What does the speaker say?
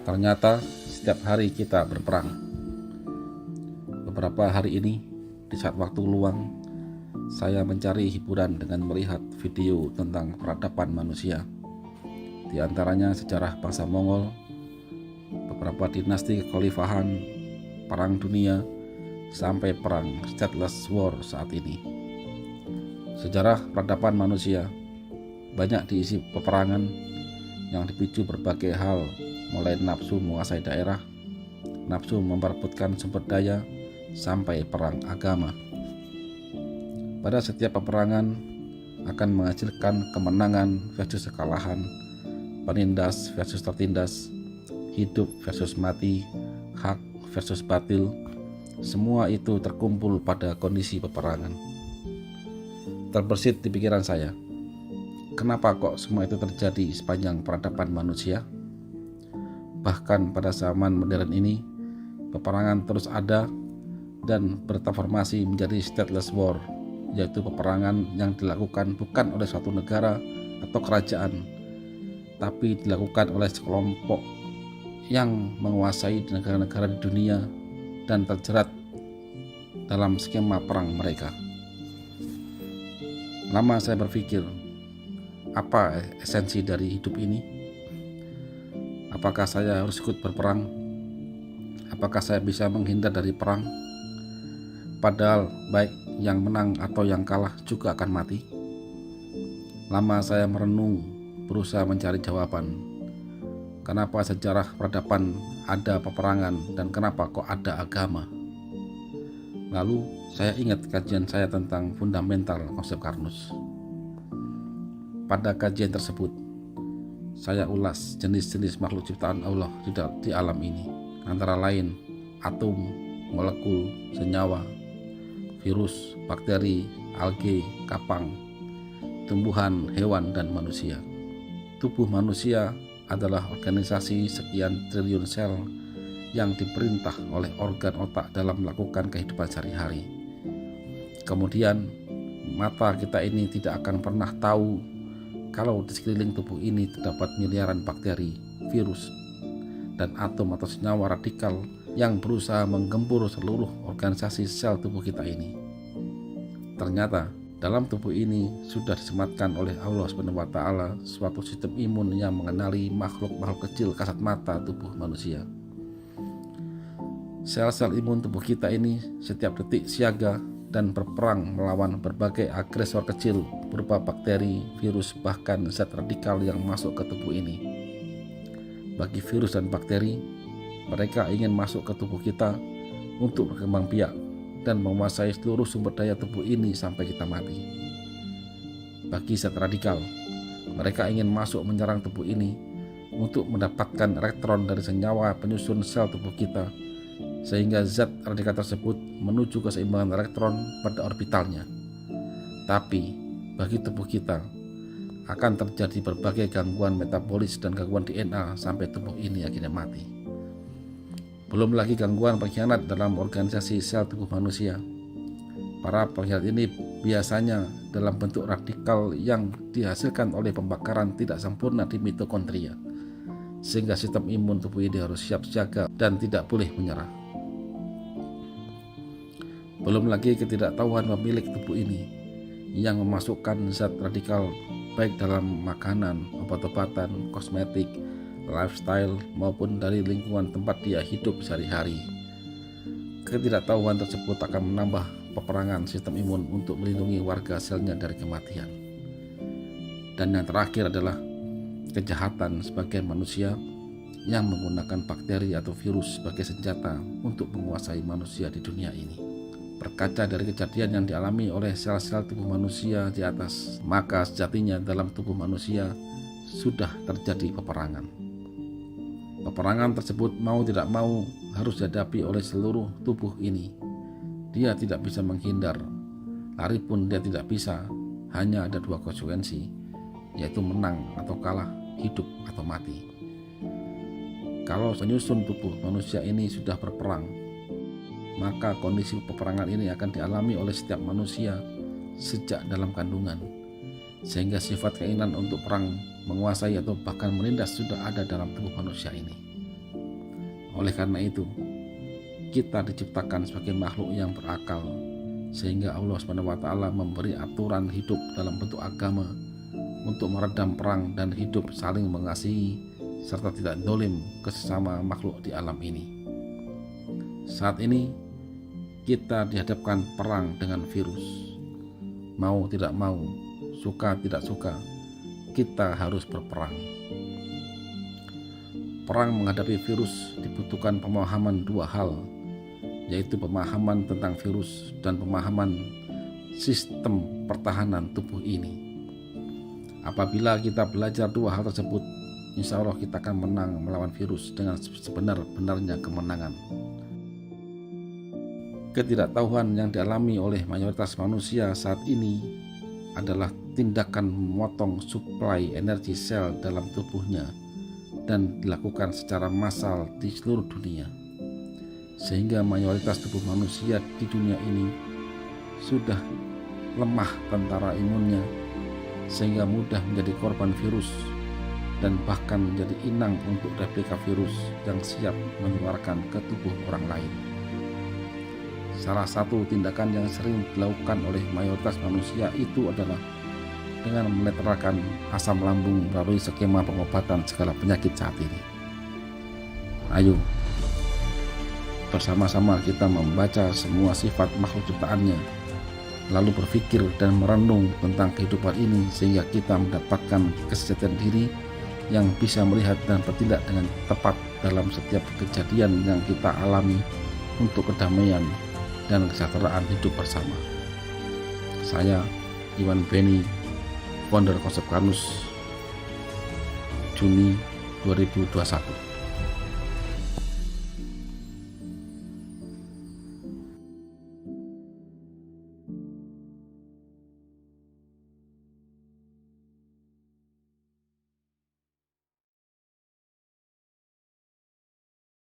Ternyata setiap hari kita berperang. Beberapa hari ini, di saat waktu luang, saya mencari hiburan dengan melihat video tentang peradaban manusia. Di antaranya sejarah bangsa Mongol, beberapa dinasti kekhalifahan, perang dunia, sampai perang stateless war saat ini. Sejarah peradaban manusia banyak diisi peperangan yang dipicu berbagai hal, mulai nafsu menguasai daerah, nafsu memperebutkan sumber daya, sampai perang agama. Pada setiap peperangan akan menghasilkan kemenangan versus kekalahan, penindas versus tertindas, hidup versus mati, hak versus batil. Semua itu terkumpul pada kondisi peperangan. Terbersit di pikiran saya, kenapa kok semua itu terjadi sepanjang peradaban manusia? Bahkan pada zaman modern ini, peperangan terus ada dan bertransformasi menjadi stateless war, yaitu peperangan yang dilakukan bukan oleh suatu negara atau kerajaan, tapi dilakukan oleh sekelompok yang menguasai negara-negara di dunia dan terjerat dalam skema perang mereka. Lama saya berpikir, apa esensi dari hidup ini? Apakah saya harus ikut berperang? Apakah saya bisa menghindar dari perang? Padahal baik yang menang atau yang kalah juga akan mati. Lama saya merenung, berusaha mencari jawaban. Kenapa sejarah peradaban ada peperangan dan kenapa kok ada agama? Lalu saya ingat kajian saya tentang fundamental konsep Karnus. Pada kajian tersebut, saya ulas jenis-jenis makhluk ciptaan Allah di alam ini, antara lain atom, molekul, senyawa, virus, bakteri, alge, kapang, tumbuhan, hewan, dan manusia. Tubuh manusia adalah organisasi sekian triliun sel yang diperintah oleh organ otak dalam melakukan kehidupan sehari-hari. Kemudian, mata kita ini tidak akan pernah tahu kalau di sekeliling tubuh ini terdapat miliaran bakteri, virus, dan atom atau senyawa radikal yang berusaha menggempur seluruh organisasi sel tubuh kita ini. Ternyata dalam tubuh ini sudah disematkan oleh Allah SWT suatu sistem imun yang mengenali makhluk-makhluk kecil kasat mata tubuh manusia. Sel-sel imun tubuh kita ini setiap detik siaga dan berperang melawan berbagai agresor kecil berupa bakteri, virus, bahkan zat radikal yang masuk ke tubuh ini. Bagi virus dan bakteri, mereka ingin masuk ke tubuh kita untuk berkembang biak dan menguasai seluruh sumber daya tubuh ini sampai kita mati. Bagi zat radikal, mereka ingin masuk menyerang tubuh ini untuk mendapatkan elektron dari senyawa penyusun sel tubuh kita, sehingga zat radikal tersebut menuju keseimbangan elektron pada orbitalnya. Tapi bagi tubuh kita akan terjadi berbagai gangguan metabolis dan gangguan DNA sampai tubuh ini akhirnya mati. Belum lagi gangguan pengkhianat dalam organisasi sel tubuh manusia. Para pengkhianat ini biasanya dalam bentuk radikal yang dihasilkan oleh pembakaran tidak sempurna di mitokondria, sehingga sistem imun tubuh ini harus siap siaga dan tidak boleh menyerah. Belum lagi ketidaktahuan pemilik tubuh ini yang memasukkan zat radikal baik dalam makanan, obat-obatan, kosmetik, lifestyle, maupun dari lingkungan tempat dia hidup sehari-hari. Ketidaktahuan tersebut akan menambah peperangan sistem imun untuk melindungi warga selnya dari kematian. Dan yang terakhir adalah kejahatan sebagian manusia yang menggunakan bakteri atau virus sebagai senjata untuk menguasai manusia di dunia ini. Berkaca dari kejadian yang dialami oleh sel-sel tubuh manusia di atas, maka sejatinya dalam tubuh manusia sudah terjadi peperangan. Peperangan tersebut mau tidak mau harus dihadapi oleh seluruh tubuh ini. Dia tidak bisa menghindar, lari pun dia tidak bisa. Hanya ada dua konsekuensi, yaitu menang atau kalah, hidup atau mati. Kalau penyusun tubuh manusia ini sudah berperang, maka kondisi peperangan ini akan dialami oleh setiap manusia sejak dalam kandungan, sehingga sifat keinginan untuk perang, menguasai atau bahkan menindas sudah ada dalam tubuh manusia ini. Oleh karena itu, kita diciptakan sebagai makhluk yang berakal, sehingga Allah SWT memberi aturan hidup dalam bentuk agama untuk meredam perang dan hidup saling mengasihi serta tidak dolim ke sesama makhluk di alam ini. Saat ini kita dihadapkan perang dengan virus. Mau tidak mau, suka tidak suka, kita harus berperang. Perang menghadapi virus dibutuhkan pemahaman dua hal, yaitu pemahaman tentang virus dan pemahaman sistem pertahanan tubuh ini. Apabila kita belajar dua hal tersebut, insya Allah kita akan menang melawan virus dengan sebenar-benarnya kemenangan. Ketidaktahuan yang dialami oleh mayoritas manusia saat ini adalah tindakan memotong suplai energi sel dalam tubuhnya dan dilakukan secara massal di seluruh dunia, sehingga mayoritas tubuh manusia di dunia ini sudah lemah tentara imunnya, sehingga mudah menjadi korban virus dan bahkan menjadi inang untuk replika virus yang siap menularkan ke tubuh orang lain. Salah satu tindakan yang sering dilakukan oleh mayoritas manusia itu adalah dengan menetralkan asam lambung melalui skema pengobatan segala penyakit saat ini. Ayo, bersama-sama kita membaca semua sifat makhluk ciptaannya, lalu berpikir dan merenung tentang kehidupan ini sehingga kita mendapatkan kesejahteraan diri yang bisa melihat dan bertindak dengan tepat dalam setiap kejadian yang kita alami untuk kedamaian dan kesejahteraan hidup bersama. Saya, Iwan Beni, founder Konsep Karnus, Juni 2021.